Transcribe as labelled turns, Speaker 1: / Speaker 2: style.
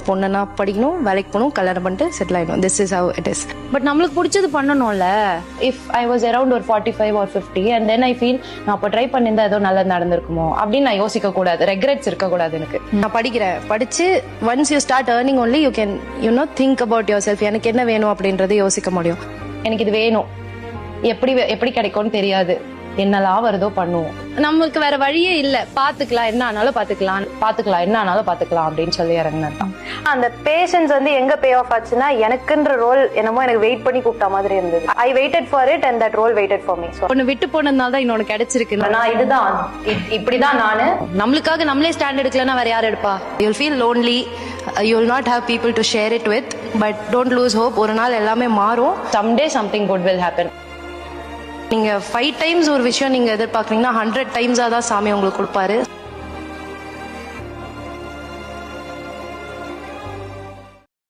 Speaker 1: பொண்ணுன்னா படிக்கணும், வேலைக்கு போகணும், கல்யாணம் பண்ணிட்டு செட்டில் ஆயிடும். This is how it is.
Speaker 2: But நம்மளுக்கு பிடிச்சது பண்ணணும்ல. இஃப் ஐ வாஸ் அரௌண்ட் ஒரு 45 or 50 and then I feel நான் அப்போ ட்ரை பண்ணியிருந்தா ஏதோ நல்லது நடந்திருக்குமோ அப்படின்னு நான் யோசிக்க கூடாது. ரெக்ரெட்ஸ் இருக்கக்கூடாது எனக்கு.
Speaker 1: நான் படிக்கிறேன், படிச்சு once you start earning only you can think about your self. எனக்கு என்ன வேணும் அப்படின்றத யோசிக்க முடியும்.
Speaker 2: எனக்கு இது வேணும், எப்படி கிடைக்கும்னு தெரியாது, என்னெல்லாம் வருதோ பண்ணுவோம். நம்மளுக்கு வேற வழியே இல்ல, பாத்துக்கலாம் என்ன ஆனாலும் பாத்துக்கலாம் என்ன ஆனாலும் பாத்துக்கலாம் அப்படின்னு சொல்லி இறங்கினதான்.
Speaker 3: அந்த பேஷன்ஸ் எங்க பே ஆஃப் ஆச்சுன்னா, எனக்குன்ற ரோல் என்னமோ எனக்கு வெயிட் பண்ணி கூப்பிட்ட மாதிரி இருந்தது. I waited for it and that role waited for me.
Speaker 2: ஒன்னு விட்டு போனதுனால தான் இன்னொன்னு கிடைச்சிருக்கு.
Speaker 3: நான் இதுதான் இப்படிதான் நானு.
Speaker 2: நம்மளுக்காக நம்மளே ஸ்டாண்ட் எடுக்கலன்னா வேற யார் எடுப்பா?
Speaker 1: You'll feel lonely, you'll not have people to share it with, but don't lose hope. ஒரு நாள் எல்லாமே மாறும்.
Speaker 2: someday something good will happen.
Speaker 1: நீங்க 5 times ஒரு விஷயம் நீங்க எதிர்பார்க்கறீங்கன்னா 100 times தான் சாமி உங்களுக்கு கொடுப்பாரு.